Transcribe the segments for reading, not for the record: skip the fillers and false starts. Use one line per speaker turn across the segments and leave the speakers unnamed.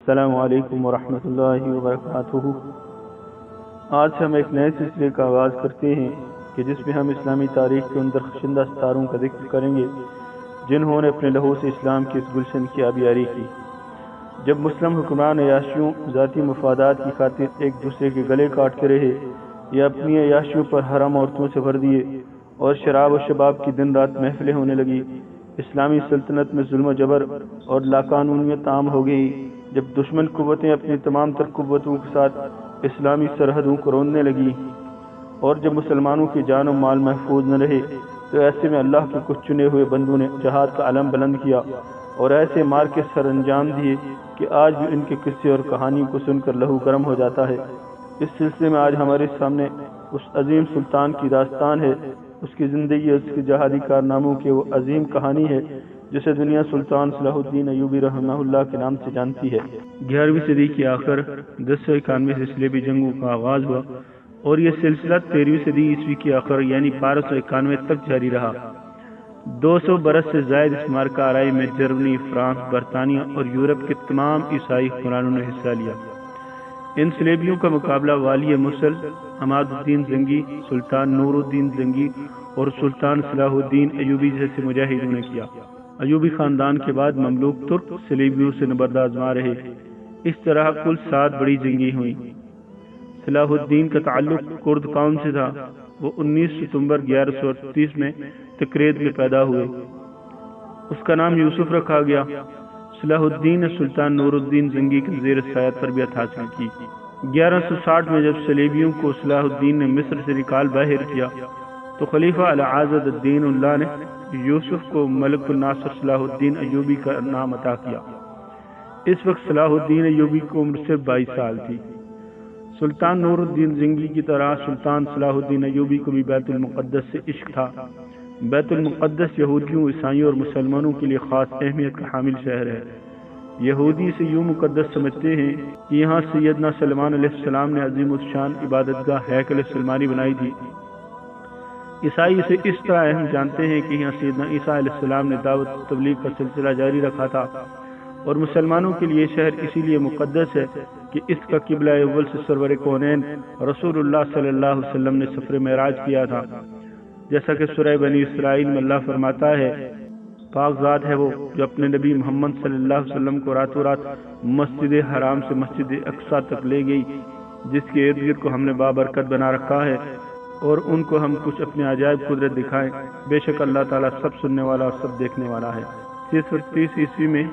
السلام علیکم ورحمۃ اللہ وبرکاتہ۔ آج ہم ایک نئے سلسلے کا آغاز کرتے ہیں کہ جس میں ہم اسلامی تاریخ کے ان درخشندہ ستاروں کا ذکر کریں گے جنہوں نے اپنے لہو سے اسلام کی اس گلشن کی آبیاری کی۔ جب مسلم حکمران عیاشیوں ذاتی مفادات کی خاطر ایک دوسرے کے گلے کاٹتے رہے یا اپنی عیاشیوں پر حرام عورتوں سے بھر دیے اور شراب و شباب کی دن رات محفلیں ہونے لگی، اسلامی سلطنت میں ظلم و جبر اور لاقانونیت عام ہو گئی۔ جب دشمن قوتیں اپنی تمام تر قوتوں کے ساتھ اسلامی سرحدوں کو روندنے لگی اور جب مسلمانوں کی جان و مال محفوظ نہ رہے، تو ایسے میں اللہ کے کچھ چنے ہوئے بندوں نے جہاد کا علم بلند کیا اور ایسے مار کے سر انجام دیے کہ آج بھی ان کے قصے اور کہانی کو سن کر لہو گرم ہو جاتا ہے۔ اس سلسلے میں آج ہمارے سامنے اس عظیم سلطان کی داستان ہے، اس کی زندگی اور اس کے جہادی کارناموں کی وہ عظیم کہانی ہے جسے دنیا سلطان صلاح الدین ایوبی رحمہ اللہ کے نام سے جانتی ہے۔ 11ویں صدی کے آخر 1091 سے صلیبی جنگوں کا آغاز ہوا اور یہ سلسلہ 13ویں صدی عیسوی کے آخر یعنی 1291 تک جاری رہا۔ 200 برس سے زائد اس معرکہ آرائی میں جرمنی، فرانس، برطانیہ اور یورپ کے تمام عیسائی حکمرانوں نے حصہ لیا۔ ان صلیبیوں کا مقابلہ والی موصل عماد الدین زنگی، سلطان نور الدین زنگی اور سلطان صلاح الدین ایوبی جیسے مجاہدوں نے کیا۔ ایوبی خاندان کے بعد مملوک ترک صلیبیوں سے نبرد آزما رہے۔ اس طرح کل 7 بڑی جنگیں ہوئیں۔ صلاح الدین کا تعلق کرد قوم سے تھا۔ وہ 19 ستمبر 1138 میں تکریت میں پیدا ہوئے۔ اس کا نام یوسف رکھا گیا۔ صلاح الدین نے سلطان نور الدین زنگی کے زیر سایہ تربیت حاصل کی۔ 1160 میں جب صلیبیوں کو صلاح الدین نے مصر سے نکال باہر کیا تو خلیفہ العاضد الدین اللہ نے یوسف کو ملک الناصر صلاح الدین ایوبی کا نام عطا کیا۔ اس وقت صلاح الدین ایوبی کو عمر صرف 22 سال تھی۔ سلطان نور الدین زنگی کی طرح سلطان صلاح الدین ایوبی کو بھی بیت المقدس سے عشق تھا۔ بیت المقدس یہودیوں، عیسائیوں اور مسلمانوں کے لیے خاص اہمیت کا حامل شہر ہے۔ یہودی اسے یوں مقدس سمجھتے ہیں کہ یہاں سیدنا سلمان علیہ السلام نے عظیم الشان عبادت گاہ ہیکل سلمانی بنائی تھی۔ عیسائی اسے اس طرح اہم جانتے ہیں کہ یہاں سیدنا عیسیٰ علیہ السلام نے دعوت و تبلیغ کا سلسلہ جاری رکھا تھا، اور مسلمانوں کے لیے شہر اسی لیے مقدس ہے کہ اس کا قبلہ اول سے سرور کونین رسول اللہ صلی اللہ علیہ وسلم نے سفر معراج کیا تھا۔ جیسا کہ سورہ بنی اسرائیل میں اللہ فرماتا ہے، پاک ذات ہے وہ جو اپنے نبی محمد صلی اللہ علیہ وسلم کو راتوں رات مسجد حرام سے مسجد اقصی تک لے گئی، جس کے ارد گرد کو ہم نے بابرکت بنا رکھا ہے، اور ان کو ہم کچھ اپنے عجائب قدرت دکھائیں۔ بے شک اللہ تعالیٰ سب سننے والا اور سب دیکھنے والا ہے۔ 30 عیسوی میں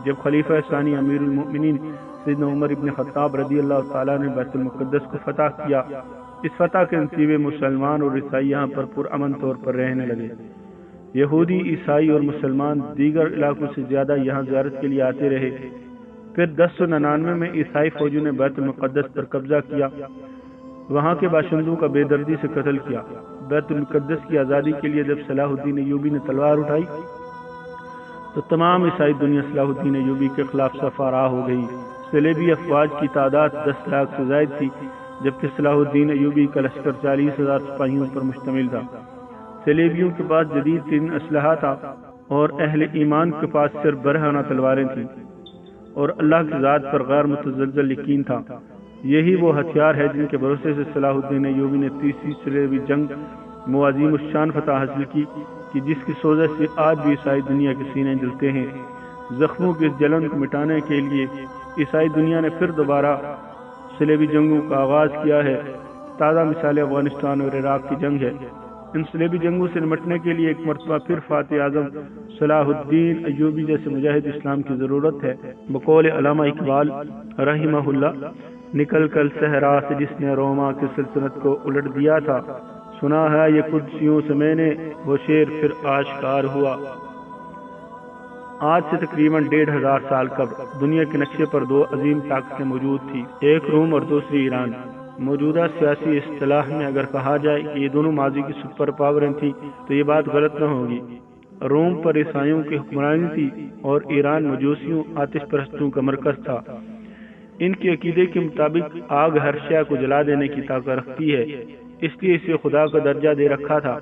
جب خلیفہ ثانی امیر المؤمنین سیدنا عمر ابن خطاب رضی اللہ تعالیٰ نے بیت المقدس کو فتح کیا، اس فتح کے نتیجے مسلمان اور عیسائی یہاں پر پرامن طور پر رہنے لگے۔ یہودی، عیسائی اور مسلمان دیگر علاقوں سے زیادہ یہاں زیارت کے لیے آتے رہے۔ پھر 1099 میں عیسائی فوجوں نے بیت المقدس پر قبضہ کیا، وہاں کے باشندوں کا بے دردی سے قتل کیا۔ بیت المقدس کی آزادی کے لیے جب صلاح الدین ایوبی نے تلوار اٹھائی تو تمام عیسائی دنیا صلاح الدین ایوبی کے خلاف صفا راہ ہو گئی۔ صلیبی افواج کی تعداد 10 لاکھ سے زائد تھی، جبکہ صلاح الدین ایوبی کا لشکر 40,000 سپاہیوں پر مشتمل تھا۔ صلیبیوں کے پاس جدید ترین اسلحہ تھا اور اہل ایمان کے پاس صرف برہنہ تلواریں تھیں، اور اللہ کی ذات پر غیر متزلزل یقین تھا۔ یہی وہ ہتھیار ہے جن کے بھروسے سے صلاح الدین ایوبی نے 30ویں صلیبی جنگ میں عظیم الشان فتح حاصل کی کہ جس کی سوزش سے آج بھی عیسائی دنیا کے سینے جلتے ہیں۔ زخموں کی اس جلن کو مٹانے کے لیے عیسائی دنیا نے پھر دوبارہ صلیبی جنگوں کا آغاز کیا ہے۔ تازہ مثال افغانستان اور عراق کی جنگ ہے۔ ان صلیبی جنگوں سے نمٹنے کے لیے ایک مرتبہ پھر فاتح اعظم صلاح الدین ایوبی جیسے مجاہد اسلام کی ضرورت ہے۔ بقول علامہ اقبال رحمہ اللہ، نکل کر صحرا سے جس نے روما کی سلطنت کو الٹ دیا تھا، سنا ہے یہ قدسیوں سے میں نے، وہ شعر پھر آشکار ہوا۔ آج سے تقریباً 1500 سال قبل دنیا کے نقشے پر 2 عظیم طاقتیں موجود تھیں، ایک روم اور دوسری ایران۔ موجودہ سیاسی اصطلاح میں اگر کہا جائے کہ یہ دونوں ماضی کی سپر پاوریں تھیں تو یہ بات غلط نہ ہوگی۔ روم پر عیسائیوں کی حکمرانی تھی اور ایران مجوسیوں آتش پرستوں کا مرکز تھا۔ ان کے عقیدے کے مطابق آگ ہر شے کو جلا دینے کی طاقت رکھتی ہے، اس لیے اسے خدا کا درجہ دے رکھا تھا۔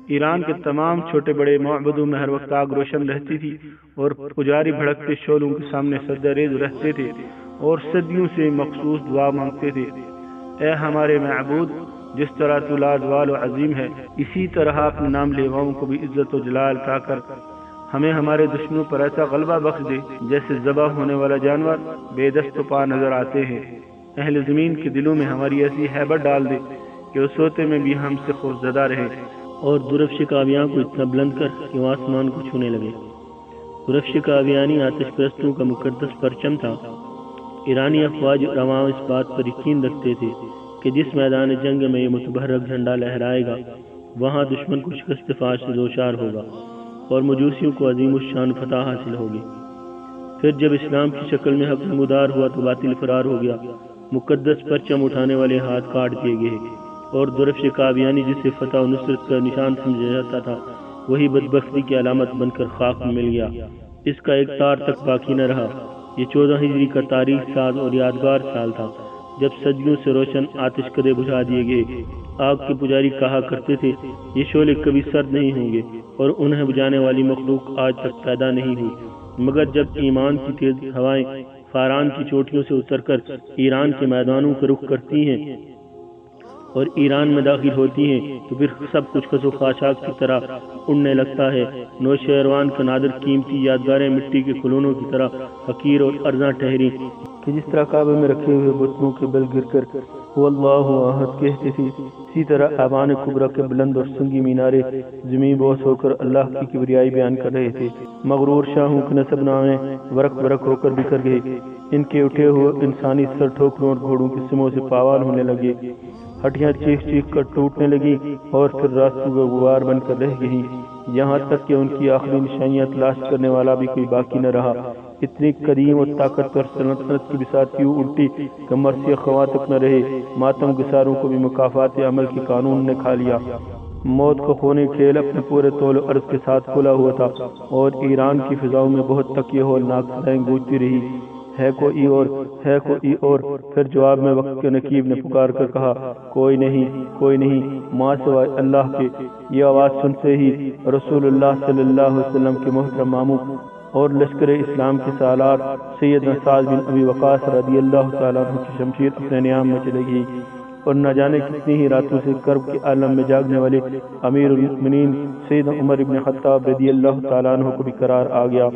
ایران کے تمام چھوٹے بڑے معبدوں میں ہر وقت آگ روشن رہتی تھی اور پجاری بھڑکتے شعلوں کے سامنے سجدہ ریز رہتے تھے اور صدیوں سے مخصوص دعا مانگتے تھے، اے ہمارے معبود، جس طرح تو لازوال و عظیم ہے، اسی طرح اپنے نام لیواؤں کو بھی عزت و جلال عطا کر ہمیں ہمارے دشمنوں پر ایسا غلبہ بخش دے جیسے ذبح ہونے والا جانور بے دست و پا نظر آتے ہیں۔ اہل زمین کے دلوں میں ہماری ایسی ہیبت ڈال دے کہ اس سوتے میں بھی ہم سے خوف زدہ رہے،
اور درفش کاویاں کو اتنا بلند کر کہ وہ آسمان کو چھونے لگے۔ درفش کاویانی آتش پرستوں کا مقدس پرچم تھا۔ ایرانی افواج اور عوام اس بات پر یقین رکھتے تھے کہ جس میدان جنگ میں یہ متبرک جھنڈا لہرائے گا وہاں دشمن کو شکست فاش سے دوچار ہوگا اور مجوسیوں کو عظیم الشان فتح حاصل ہوگی۔ پھر جب اسلام کی شکل میں حق نمودار ہوا تو باطل فرار ہو گیا، مقدس پرچم اٹھانے والے ہاتھ کاٹ دیے گئے، اور درفش کاویانی جسے فتح و نصرت کا نشان سمجھا جاتا تھا وہی بدبختی کی علامت بن کر خاک میں مل گیا، اس کا ایک تار تک باقی نہ رہا۔ یہ 14 ہجری کا تاریخ ساز اور یادگار سال تھا جب صدیوں سے روشن آتش کدے بجھا دیے گئے۔ آگ کے پجاری کہا کرتے تھے یہ شعلے کبھی سرد نہیں ہوں گے اور انہیں بجھانے والی مخلوق آج تک پیدا نہیں ہوئی، مگر جب ایمان کی تیز ہوائیں فاران کی چوٹیوں سے اتر کر ایران کے میدانوں کا رخ کرتی ہیں اور ایران میں داخل ہوتی ہیں تو پھر سب کچھ خس و خاشاک کی طرح اڑنے لگتا ہے۔ نوشیروان کا نادر قیمتی یادگاریں مٹی کے کھلونوں کی طرح حقیر اور ارزاں ٹھہری
کہ جس طرح کعبے میں رکھے ہوئے بتوں کے بل گر کر واللہ احد کہتے تھے، اسی طرح ایوان کبریٰ کے بلند اور سنگی مینارے زمین بوس ہو کر اللہ کی کبریائی بیان کر رہے تھے۔ مغرور شاہوں کے نسب نامے ورق ورق ہو کر بکھر گئے، ان کے اٹھے ہوئے انسانی سر ٹھوکروں اور گھوڑوں کے سموں سے پاوال ہونے لگے، ہڈیاں چیخ چیخ کر ٹوٹنے لگی اور پھر راستوں کا غبار بن کر رہ گئی، یہاں تک کہ ان کی آخری نشانیاں تلاش کرنے والا بھی کوئی باقی نہ رہا۔ اتنی قدیم اور طاقتور سلطنت کی بساط یوں الٹی کہ مرثی خواہ تک نہ رہے، ماتم گساروں کو بھی مکافات عمل کے قانون نے کھا لیا۔ موت کا خونی کھیل اپنے پورے طول و عرض کے ساتھ کھلا ہوا تھا اور ایران کی فضاؤں میں بہت تک یہ ہولناک صدائیں گونجتی رہی، ہے کوئی اور، ہے کوئی اور۔ پھر جواب میں وقت کے نقیب نے پکار کر کہا، کوئی نہیں، کوئی نہیں، ماں سوائے اللہ کے۔ یہ آواز سنتے ہی رسول اللہ صلی اللہ علیہ وسلم کے محترم ماموں اور لشکر اسلام کے سالار سیدنا سعد بن ابی وقاص رضی اللہ تعالیٰ عنہ کی شمشیر اپنے نیام میں چلے گئی، اور نہ جانے کتنی ہی راتوں سے کرب کے عالم میں جاگنے والے امیر المؤمنین سیدنا عمر بن خطاب رضی اللہ تعالیٰ عنہ کو بھی قرار آ گیا۔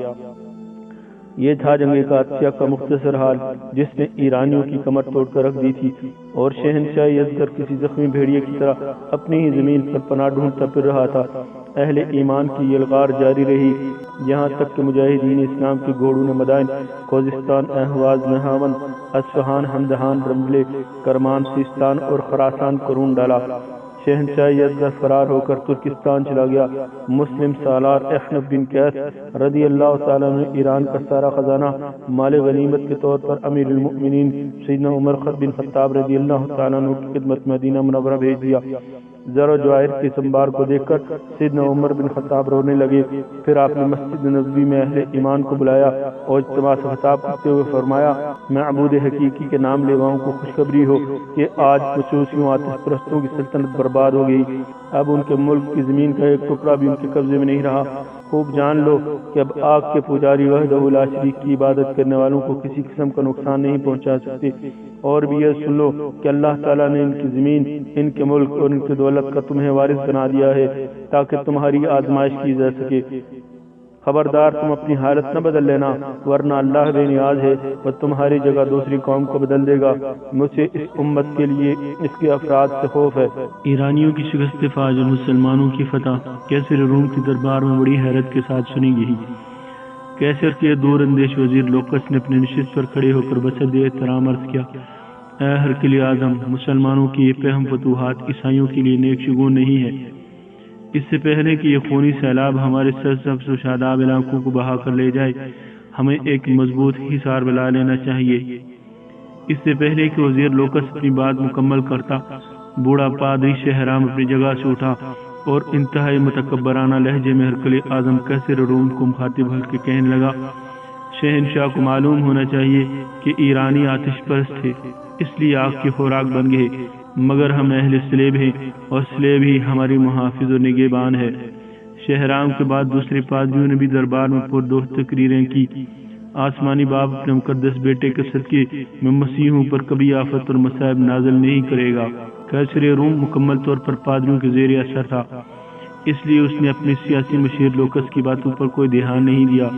یہ تھا جنگ قادسیہ کا مختصر حال جس نے ایرانیوں کی کمر توڑ کر رکھ دی تھی، اور شہنشاہ یزدگرد کسی زخمی بھیڑیے کی طرح اپنی ہی زمین پر پناہ ڈھونڈتا پھر رہا تھا۔ اہل ایمان کی یلغار جاری رہی یہاں تک کہ مجاہدین اسلام کے گھوڑوں نے مدائن خوزستان، اہواز، نہاون، اصفہان، ہمدان، رملے، کرمان، سیستان اور خراسان کو رون ڈالا۔ شہنشاہ یزدگرد فرار ہو کر ترکستان چلا گیا۔ مسلم سالار اخنف بن قیس رضی اللہ تعالیٰ نے ایران کا سارا خزانہ مال غنیمت کے طور پر امیر المؤمنین سیدنا عمر بن خطاب رضی اللہ تعالیٰ عنہ کی خدمت مدینہ منورہ بھیج دیا۔ زر و جواہر کے سنبار کو دیکھ کر سیدنا عمر بن خطاب رونے لگے۔ پھر آپ نے مسجد نبوی میں اہل ایمان کو بلایا اور اجتماع سے خطاب کرتے ہوئے فرمایا، معبود حقیقی کے نام لیواؤں کو خوشخبری ہو کہ آج مجوسیوں آتش پرستوں کی سلطنت برباد ہو گئی، اب ان کے ملک کی زمین کا ایک ٹکڑا بھی ان کے قبضے میں نہیں رہا۔ خوب جان لو کہ اب آگ کے پجاری وحدہ لا شریک کی عبادت کرنے والوں کو کسی قسم کا نقصان نہیں پہنچا سکتے، اور بھی یہ سن لو کہ اللہ تعالیٰ نے ان کی زمین، ان کے ملک اور ان کی دولت کا تمہیں وارث بنا دیا ہے تاکہ تمہاری آزمائش کی جا سکے۔ خبردار تم اپنی حالت نہ بدل لینا، ورنہ اللہ بے نیاز ہے اور تمہاری جگہ دوسری قوم کو بدل دے گا۔ مجھے اس امت کے لیے اس کے افراد سے خوف ہے۔
ایرانیوں کی شکست فاج اور مسلمانوں کی فتح کیسر روم کے دربار میں بڑی حیرت کے ساتھ سنی گئی۔ کیسر کے دور اندیش وزیر لوکس نے اپنے نشست پر کھڑے ہو کر بسد احترام عرض کیا، اے ہرکل اعظم، مسلمانوں کی یہ پہم فتوحات عیسائیوں کے لیے نیک شگون نہیں ہے۔ اس سے پہلے کہ یہ خونی سیلاب ہمارے سرسبز و شاداب علاقوں کو بہا کر لے جائے، ہمیں ایک مضبوط حصار بنا لینا چاہیے۔ اس سے پہلے کہ وزیر لوکس اپنی بات مکمل کرتا، بوڑھا پادری شہرام اپنی جگہ سے اٹھا اور انتہائی متکبرانہ لہجے میں ہرکل اعظم کیسر روم کو مخاطب ہل کے کہنے لگا، شہنشاہ کو معلوم ہونا چاہیے کہ ایرانی آتش پرست تھے، اس لیے آگ کی خوراک بن گئے، مگر ہم اہل سلیب ہیں اور سلیب ہی ہماری محافظ و نگہبان ہے۔ شہرام کے بعد دوسرے پادریوں نے بھی دربار میں پردوہ تقریریں کی۔
آسمانی باپ اپنے مقدس بیٹے کے صدقے میں مسیحوں پر کبھی آفت اور مصائب نازل نہیں کرے گا۔ قیصر روم مکمل طور پر پادریوں کے زیر اثر تھا، اس لیے اس نے اپنے سیاسی مشیر لوکس کی باتوں پر کوئی دھیان نہیں دیا۔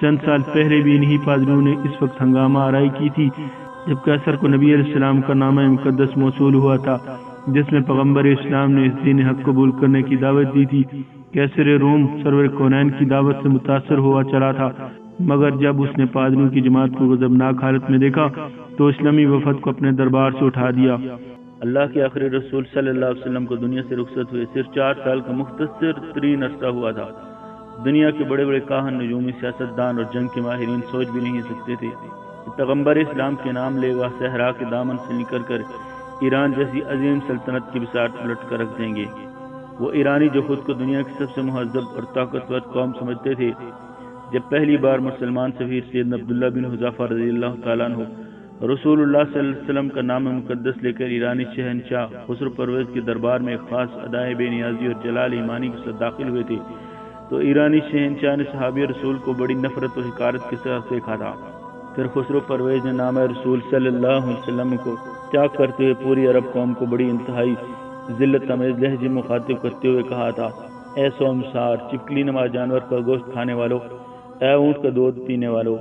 چند سال پہلے بھی انہی پادریوں نے اس وقت ہنگامہ آرائی کی تھی جب قیصر کو نبی علیہ السلام کا نامہ مقدس موصول ہوا تھا، جس میں پیغمبر اسلام نے اس دین حق قبول کرنے کی دعوت دی تھی۔ قیصر روم سرور کونین کی دعوت سے متاثر ہوا چلا تھا، مگر جب اس نے پادریوں کی جماعت کو غضبناک حالت میں دیکھا تو اسلامی وفد کو اپنے دربار سے اٹھا دیا۔
اللہ کے آخری رسول صلی اللہ علیہ وسلم کو دنیا سے رخصت ہوئے صرف 4 سال کا مختصر ترین عرصہ ہوا تھا۔ دنیا کے بڑے بڑے کاہن، نجومی، سیاستدان اور جنگ کے ماہرین سوچ بھی نہیں سکتے تھے کہ پیغمبر اسلام کے نام لے گا صحرا کے دامن سے نکل کر ایران جیسی عظیم سلطنت کی بساط پلٹ کر رکھ دیں گے۔ وہ ایرانی جو خود کو دنیا کی سب سے مہذب اور طاقتور قوم سمجھتے تھے، جب پہلی بار مسلمان سفیر سیدنا عبداللہ بن حذافہ رضی اللہ تعالیٰ عنہ رسول اللہ صلی اللہ علیہ وسلم کا نام مقدس لے کر ایرانی شہنشاہ خسرو پرویز کے دربار میں خاص ادائے بے نیازی اور جلال ایمانی کے ساتھ داخل ہوئے تھے تو ایرانی شہنشاہ نے صحابی رسول کو بڑی نفرت اور حقارت کے ساتھ دیکھا تھا۔ پھر خسرو پرویز نے نام رسول صلی اللہ علیہ وسلم کو چاک کرتے ہوئے پوری عرب قوم کو بڑی انتہائی ذلت آمیز لہجے مخاطب کرتے ہوئے کہا تھا: اے سومسار، چپکلی نما جانور کا گوشت کھانے والو، اے اونٹ کا دودھ پینے والو۔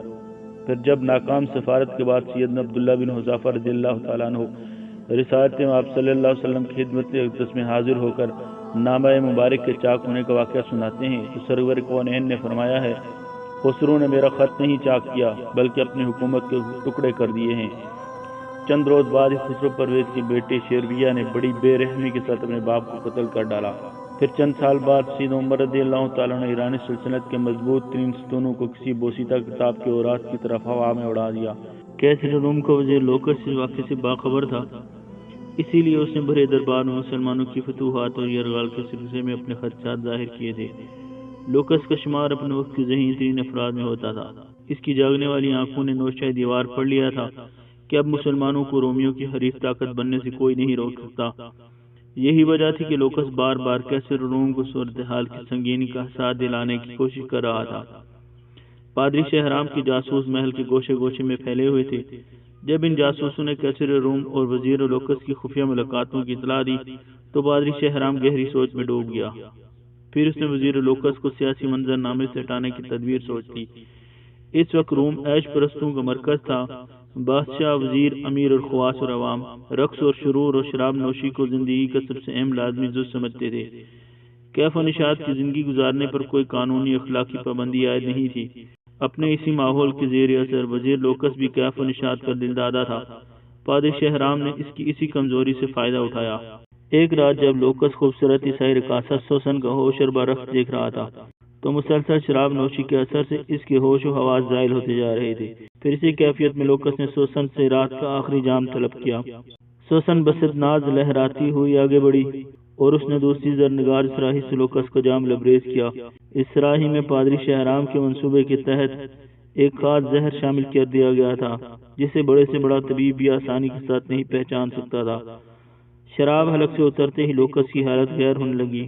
پھر جب ناکام سفارت کے بعد سیدنا عبداللہ بن حذافہ رضی اللہ تعالیٰ عنہ رسالت میں آپ صلی اللہ علیہ وسلم کی خدمت اقدس میں حاضر ہو کر نامہ مبارک کے چاک ہونے کا واقعہ سناتے ہیں تو سرور کونین نے فرمایا ہے: خسرو نے میرا خط نہیں چاک کیا بلکہ اپنی حکومت کے ٹکڑے کر دیے ہیں۔ چند روز بعد ہی خسرو پرویز کے بیٹے شیرویہ نے بڑی بے رحمی کے ساتھ اپنے باپ کو قتل کر ڈالا۔ پھر چند سال بعد سیدنا عمر رضی اللہ تعالیٰ نے ایرانی سلطنت کے مضبوط ترین ستونوں کو کسی بوسیدہ کتاب کے اورات کی طرف ہوا میں اڑا دیا۔ قیصر روم کا وزیر لوکس اس واقعے سے باخبر تھا، اسی لیے اس نے بڑے دربار میں مسلمانوں کی فتوحات اور یرغال کے سلسلے میں اپنے خدشات ظاہر کیے تھے۔ لوکس کا شمار اپنے وقت کے ذہین ترین افراد میں ہوتا تھا۔ اس کی جاگنے والی آنکھوں نے نوشہ دیوار پڑھ لیا تھا کہ اب مسلمانوں کو رومیوں کی حریف طاقت بننے سے کوئی نہیں روک سکتا۔ یہی وجہ تھی کہ لوکس بار بار قیصر روم کو صورتحال کی سنگینی کا احساس دلانے کی کوشش کر رہا تھا۔ پادری شہرام کے جاسوس محل کے گوشے گوشے میں پھیلے ہوئے تھے۔ جب ان جاسوسوں نے قیصر روم اور وزیر لوکس کی خفیہ ملاقاتوں کی اطلاع دی تو پادری شہرام گہری سوچ میں ڈوب گیا۔ پھر اس نے وزیر لوکس کو سیاسی منظر نامے سے ہٹانے کی تدبیر سوچ لی۔ اس وقت روم عیش پرستوں کا مرکز تھا۔ بادشاہ، وزیر، امیر اور خواص اور عوام رقص اور شرور اور شراب نوشی کو زندگی کا سب سے اہم لازمی جز سمجھتے تھے۔ کیف و نشاط کی زندگی گزارنے پر کوئی قانونی اخلاقی پابندی عائد نہیں تھی۔ اپنے اسی ماحول کے زیر اثر وزیر لوکس بھی کیف و نشاط کا دل دادا تھا۔ پادری شہرام نے اس کی اسی کمزوری سے فائدہ اٹھایا۔ ایک رات جب لوکس خوبصورت عیسائی رقاصہ سوسن کا ہوش اور برخت دیکھ رہا تھا تو مسلسل شراب نوشی کے اثر سے اس کے ہوش و حواس زائل ہوتے جا رہے تھے۔ پھر اسی کیفیت میں لوکس نے سوسن سے رات کا آخری جام طلب کیا۔ سوسن بسط ناز لہراتی ہوئی آگے بڑھی اور اس نے دوسری زرنگار سراہی سے لوکس کا جام لبریز کیا۔ اس سراہی میں پادری شہرام کے منصوبے کے تحت ایک خاص زہر شامل کر دیا گیا تھا جسے بڑے سے بڑا طبیب بھی آسانی کے ساتھ نہیں پہچان سکتا تھا۔ شراب حلق سے اترتے ہی لوکس کی حالت غیر ہونے لگی۔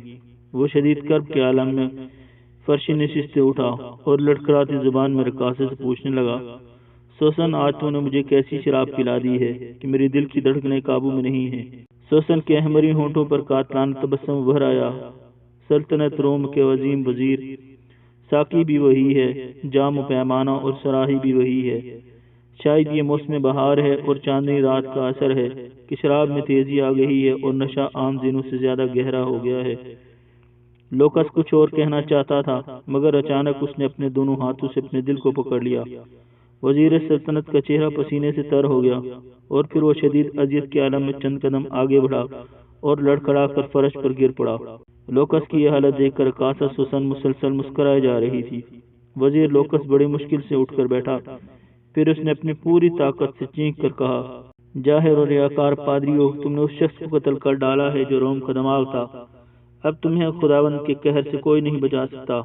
وہ شدید کرب کے عالم میں فرشی نشست سے اٹھا اور لڑکھڑاتی زبان میں رقاصے سے پوچھنے لگا: سوسن، آج تو نے مجھے کیسی شراب پلا دی ہے کہ میری دل کی دھڑکنیں قابو میں نہیں ہیں؟ سوسن کے احمری ہونٹوں پر قاتلانہ تبسم ابھر آیا۔ سلطنت روم کے عظیم وزیر، ساقی بھی وہی ہے، جام و پیمانہ اور سراہی بھی وہی ہے۔ شاید یہ موسم بہار ہے اور چاندنی رات کا اثر ہے کہ شراب میں تیزی آ گئی ہے اور نشہ عام دنوں سے زیادہ گہرا ہو گیا ہے۔ لوکس کچھ اور کہنا چاہتا تھا مگر اچانک اس نے اپنے دونوں ہاتھوں سے اپنے دل کو پکڑ لیا۔ وزیر سلطنت کا چہرہ پسینے سے تر ہو گیا اور پھر وہ شدید اذیت کے عالم میں چند قدم آگے بڑھا اور لڑکھڑا کر فرش پر گر پڑا۔ لوکس کی یہ حالت دیکھ کر رقاصہ سوسن مسلسل مسکرائے جا رہی تھی۔ وزیر لوکس بڑی مشکل سے اٹھ کر بیٹھا، پھر اس نے اپنی پوری طاقت سے چینک کر کہا: جاہر اور ریاکار پادریو، تم نے اس شخص کو قتل کر ڈالا ہے جو روم کا دماغ تھا۔ اب تمہیں خداوند کے قہر سے کوئی نہیں بچا سکتا۔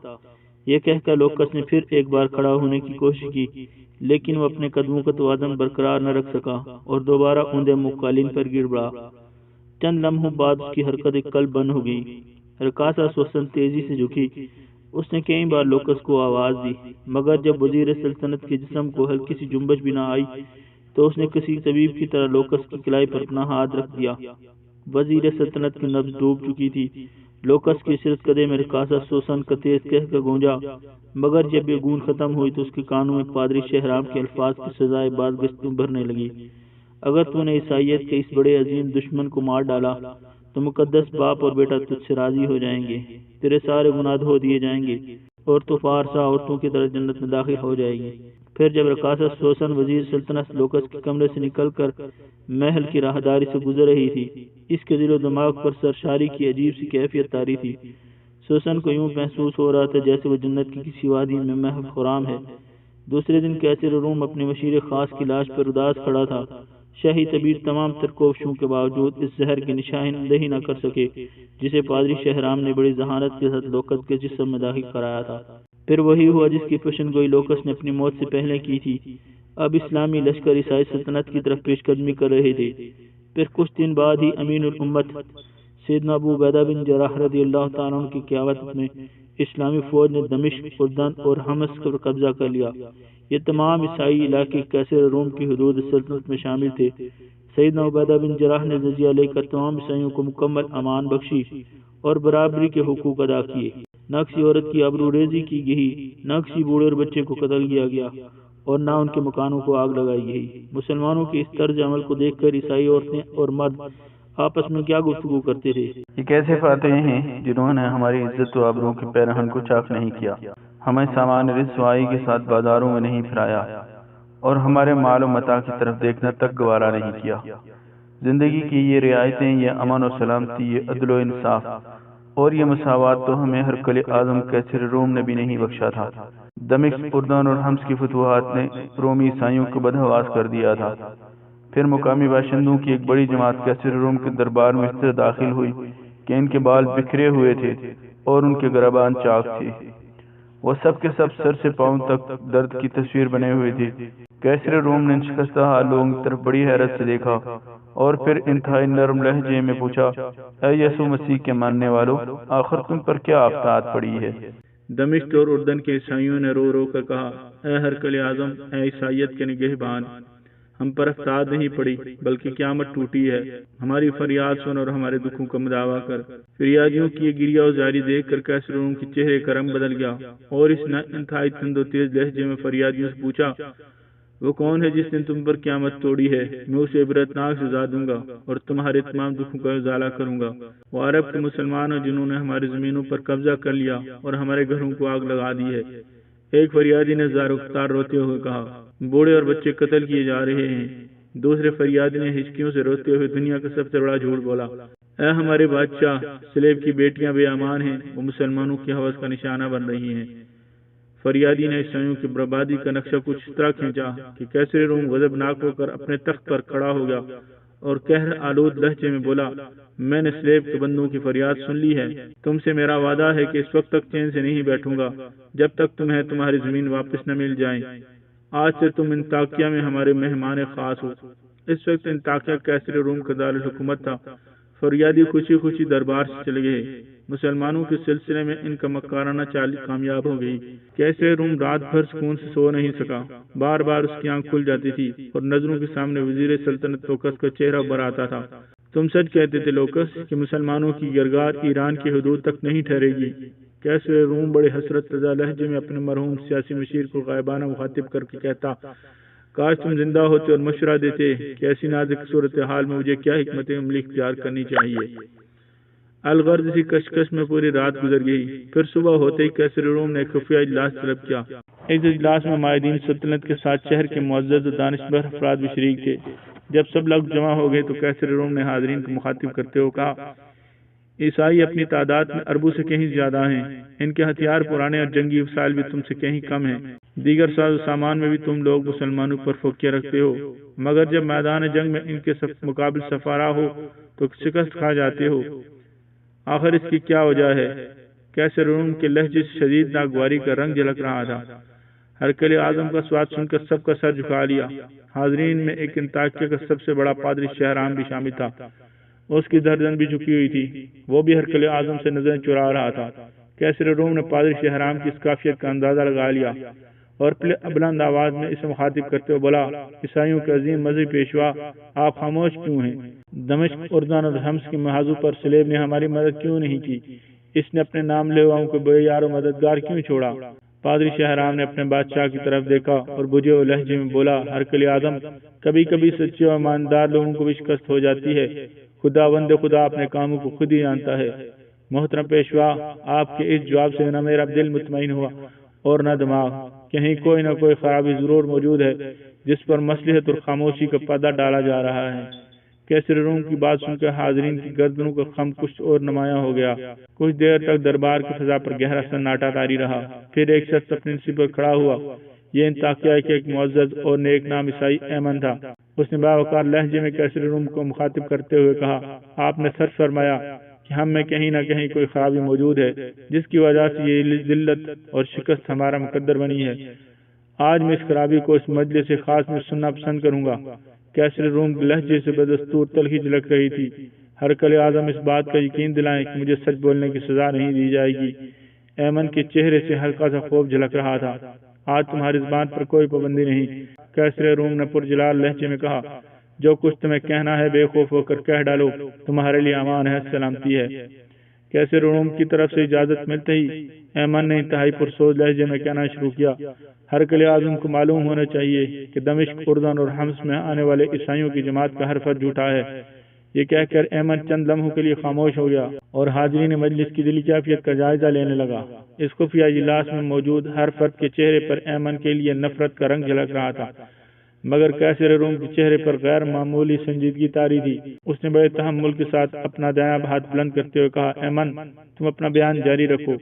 یہ کہہ کر لوکس نے پھر ایک بار کھڑا ہونے کی کوشش کی لیکن وہ اپنے قدموں کا توازن برقرار نہ رکھ سکا اور دوبارہ اوندے منہ قالین پر گر پڑا۔ چند لمحوں بعد اس کی حرکت ایک قلب بند ہو گئی۔ رقاصہ سوسن تیزی سے جھکی،
اس نے کئی بار لوکس کو آواز دی، مگر جب وزیر سلطنت کے جسم کو ہلکی سی جنبش بھی نہ آئی تو اس نے کسی طبیب کی طرح لوکس کی کلائی پر اپنا ہاتھ رکھ دیا۔ وزیر سلطنت کی نبض ڈوب چکی تھی۔ لوکس کے سرد قدے میں رقاصہ سوسن کا تیز کہہ گونجا، مگر جب یہ گون ختم ہوئی تو اس کے کانوں میں پادری شہرام کے الفاظ کی سزائے بازگشتوں بھرنے لگی۔ اگر تو نے عیسائیت کے اس بڑے عظیم دشمن کو مار ڈالا تو مقدس باپ اور بیٹا تجھ سے راضی ہو جائیں گے، تیرے سارے گناہ دھو دیے جائیں گے اور تو فارسہ عورتوں کی طرح جنت میں داخل ہو جائے گی۔ پھر جب رقاصہ سوسن وزیر سلطنت لوکس کے کمرے سے نکل کر محل کی راہداری سے گزر رہی تھی، اس کے دل و دماغ پر سرشاری کی عجیب سی کیفیت طاری تھی۔ سوسن کو یوں محسوس ہو رہا تھا جیسے وہ جنت کی کسی وادی میں محو خرام ہے۔ دوسرے دن کیسر روم اپنے مشیر خاص کی لاش پر اداس کھڑا تھا۔ شاہی طبیب تمام تر کوششوں کے باوجود اس زہر کی نشاندہی نہ کر سکے جسے پادری شہرام نے بڑی ذہانت کے ساتھ لوکس کے جسم میں داخل کرایا تھا۔ پھر وہی ہوا جس کی پیشن گوئی لوکس نے اپنی موت سے پہلے کی تھی۔ اب اسلامی لشکر عیسائی سلطنت کی طرف پیش قدمی کر رہے تھے۔ پھر کچھ دن بعد ہی امین الامت سیدنا ابو عبیدہ بن جراح رضی اللہ تعالیٰ عنہ کی قیادت میں اسلامی فوج نے دمشق، اردن اور حمص پر قبضہ کر لیا۔ یہ تمام عیسائی علاقے کیسر روم کی حدود سلطنت میں شامل تھے۔ سیدنا عبیدہ بن جراح نے جزیہ لے کر تمام عیسائیوں کو مکمل امان بخشی اور برابری کے حقوق ادا کیے۔ نہ کسی عورت کی آبرو ریزی کی گئی، نہ کسی بوڑھے اور بچے کو قتل کیا گیا اور نہ ان کے مکانوں کو آگ لگائی گئی۔ مسلمانوں کے اس طرز عمل کو دیکھ کر عیسائی عورتیں اور مرد آپس میں کیا گفتگو کرتے تھے۔
یہ کیسے فاتح ہیں جنہوں نے ہماری عزت و آبرو کے پیرہن کو چاک نہیں کیا، ہمیں سامان رسوائی کے ساتھ بازاروں میں نہیں پھرایا اور ہمارے مال و متاع کی طرف دیکھنا تک گوارا نہیں کیا۔ زندگی کی یہ رعایتیں، یہ امن و سلامتی، یہ عدل و انصاف اور یہ مساوات تو ہمیں ہرقل اعظم کیسر روم نے بھی نہیں بخشا تھا۔ دمشق، اردن اور حمص کی فتوحات نے رومی عیسائیوں کو بدحواس کر دیا تھا۔ پھر مقامی باشندوں کی ایک بڑی جماعت کیسر روم کے دربار میں اس طرح داخل ہوئی کہ ان کے بال بکھرے ہوئے تھے اور ان کے گربان چاک تھے۔ وہ سب کے سب سر سے پاؤں تک درد کی تصویر بنے ہوئے تھے۔ کیسر روم نے شکستہ حال لوگوں کی طرف بڑی حیرت سے دیکھا اور پھر انتہائی نرم لہجے میں پوچھا، اے یسوع مسیح کے ماننے والوں، آخر تم پر کیا آفات پڑی ہے؟
دمشق اور اردن کے عیسائیوں نے رو رو کر کہا، اے ہرقل اعظم، اے عیسائیت کے نگہبان، ہم پر آفات نہیں پڑی بلکہ قیامت ٹوٹی ہے۔ ہماری فریاد سن اور ہمارے دکھوں کا مداوا کر۔ فریادیوں کی یہ گریہ و زاری دیکھ کر کیسر روم کے چہرے کا رنگ بدل گیا اور اس نے انتہائی تند و تیز لہجے میں فریادیوں سے پوچھا، وہ کون ہے جس نے تم پر قیامت توڑی ہے؟ میں اسے عبرتناک سزا دوں گا اور تمہارے تمام دکھوں کا ازالہ کروں گا۔ وہ عرب کے مسلمان ہیں جنہوں نے ہماری زمینوں پر قبضہ کر لیا اور ہمارے گھروں کو آگ لگا دی ہے۔ ایک فریادی نے زار و قطار روتے ہوئے کہا، بوڑھے اور بچے قتل کیے جا رہے ہیں۔ دوسرے فریادی نے ہچکیوں سے روتے ہوئے دنیا کا سب سے بڑا جھوٹ بولا، اے ہمارے بادشاہ، سلیب کی بیٹیاں بے امان ہیں، وہ مسلمانوں کی ہوس کا نشانہ بن رہی ہیں۔ فریادی نے عیسائیوں کی بربادی کا نقشہ کچھ اس طرح کھینچا کہ کیسر روم غضبناک ہو کر اپنے تخت پر کھڑا ہو گیا اور قہر آلود لہجے میں بولا، میں نے سلیب کے بندوں کی فریاد سن لی ہے۔ تم سے میرا وعدہ ہے کہ اس وقت تک چین سے نہیں بیٹھوں گا جب تک تمہیں تمہاری زمین واپس نہ مل جائیں۔ آج سے تم انطاکیہ میں ہمارے مہمان خاص ہو۔ اس وقت انطاکیہ کیسر روم کا دارالحکومت تھا۔ فریادی خوشی خوشی دربار سے چلے گئے۔ مسلمانوں کے سلسلے میں ان کا مکارانہ چال کامیاب ہو گئی۔ کیسر روم رات بھر سکون سے سو نہیں سکا۔ بار بار اس کی آنکھ کھل جاتی تھی اور نظروں کے سامنے وزیر سلطنت لوکس کا چہرہ ابھر آتا تھا۔ تم سچ کہتے تھے لوکس کہ مسلمانوں کی گرگار ایران کی حدود تک نہیں ٹھہرے گی۔ کیسر روم بڑے حسرت زدہ لہجے میں اپنے مرحوم سیاسی مشیر کو غائبانہ مخاطب کر کے کہتا، کاش تم زندہ ہوتے اور مشورہ دیتے کہ ایسی نازک صورتحال میں مجھے کیا حکمت عملی اختیار کرنی چاہیے۔ الغرض اسی کشمکش میں پوری رات گزر گئی۔ پھر صبح ہوتے ہی کیسر روم نے ایک خفیہ اجلاس طلب کیا۔ اس اجلاس میں مائدین سلطنت کے ساتھ شہر کے معزز و دانشور افراد بھی شریک تھے۔ جب سب لوگ جمع ہو گئے تو کیسر روم نے حاضرین کو مخاطب کرتے ہوئے کہا، عیسائی اپنی تعداد میں اربوں سے کہیں زیادہ ہیں، ان کے ہتھیار پرانے اور جنگی وسائل بھی تم سے کہیں کم ہیں، دیگر ساز و سامان میں بھی تم لوگ مسلمانوں پر فوقیہ رکھتے ہو، مگر جب میدان جنگ میں ان کے مقابل سفارا ہو تو شکست کھا جاتے ہو۔ آخر اس کی کیا وجہ ہے؟ کیسر روم کے لہجے سے شدید ناگواری کا رنگ جھلک رہا تھا۔ ہرقل اعظم کا سوال سن کر سب کا سر جھکا لیا۔ حاضرین میں ایک انطاکیہ کا سب سے بڑا پادری شہرام بھی شامل تھا۔ اس کی گردن بھی جھکی ہوئی تھی۔ وہ بھی ہرقل اعظم سے نظریں چرا رہا تھا۔ کیسر روم نے پادری شاہ حرام کی اس کافیت کا اندازہ لگا لیا اور بلند آواز میں اسے مخاطب کرتے ہوئے بولا، عیسائیوں کے عظیم مذہبی پیشوا، آپ خاموش کیوں ہیں؟ دمشق، اردن اور حمص کے محاذوں پر سلیب نے ہماری مدد کیوں نہیں کی؟ اس نے اپنے نام لیواؤں کو بے یار و مددگار کیوں چھوڑا؟ پادری شاہ حرام نے اپنے بادشاہ کی طرف دیکھا اور بجھے ہوئے لہجے میں بولا، ہرکل اعظم، کبھی کبھی سچے اور ایماندار لوگوں کو بھی شکست ہو جاتی ہے۔ خدا بند خدا اپنے کاموں کو خود ہی جانتا ہے۔ محترم پیشوا، آپ کے اس جواب سے نہ میرا دل مطمئن ہوا اور نہ دماغ، کہیں کوئی نہ کوئی خرابی ضرور موجود ہے جس پر مصلحت اور خاموشی کا پردہ ڈالا جا رہا ہے۔ کیسر روم کی بات سن کر حاضرین کی گردنوں کا خم کچھ اور نمایاں ہو گیا۔ کچھ دیر تک دربار کی فضا پر گہرا سناٹا طاری رہا۔ پھر ایک شخص اپنی نصیب پر کھڑا ہوا۔ یہ انطاکیہ کے ایک معزز اور نیک نام عیسائی ایمن تھا۔ اس نے باوقار لہجے میں کیسر روم کو مخاطب کرتے ہوئے کہا، آپ نے سچ فرمایا کہ ہم میں کہیں نہ کہیں کوئی خرابی موجود ہے جس کی وجہ سے یہ ذلت اور شکست ہمارا مقدر بنی ہے۔ آج میں اس خرابی کو اس مجلس خاص میں سننا پسند کروں گا۔ کیسر روم کے لہجے سے بدستور تلخی جھلک رہی تھی۔ ہرکل اعظم، اس بات کا یقین دلائیں کہ مجھے سچ بولنے کی سزا نہیں دی جائے گی۔ ایمن کے چہرے سے ہلکا سا خوف جھلک رہا تھا۔ آج تمہاری زبان پر کوئی پابندی نہیں، کیسر روم نے پرجلال لہجے میں کہا، جو کچھ تمہیں کہنا ہے بے خوف ہو کر کہہ ڈالو، تمہارے لیے امان ہے، سلامتی ہے۔ کیسر روم کی طرف سے اجازت ملتے ہی ایمن نے انتہائی پرسوز لہجے میں کہنا شروع کیا، ہرکل اعظم کو معلوم ہونا چاہیے کہ دمشق، اردن اور حمص میں آنے والے عیسائیوں کی جماعت کا ہر فرد جھوٹا ہے۔ یہ کہہ کر ایمن چند لمحوں کے لیے خاموش ہو گیا اور حاضرین مجلس کی دلی کیفیت کا جائزہ لینے لگا۔ اس خفیہ اجلاس میں موجود ہر فرد کے چہرے پر ایمن کے لیے نفرت کا رنگ جھلک رہا تھا، مگر کیسر روم کے چہرے پر غیر معمولی سنجیدگی طاری تھی۔ اس نے بڑے تحمل کے ساتھ اپنا دایاں ہاتھ بلند کرتے ہوئے کہا، ایمن، تم اپنا بیان جاری رکھو۔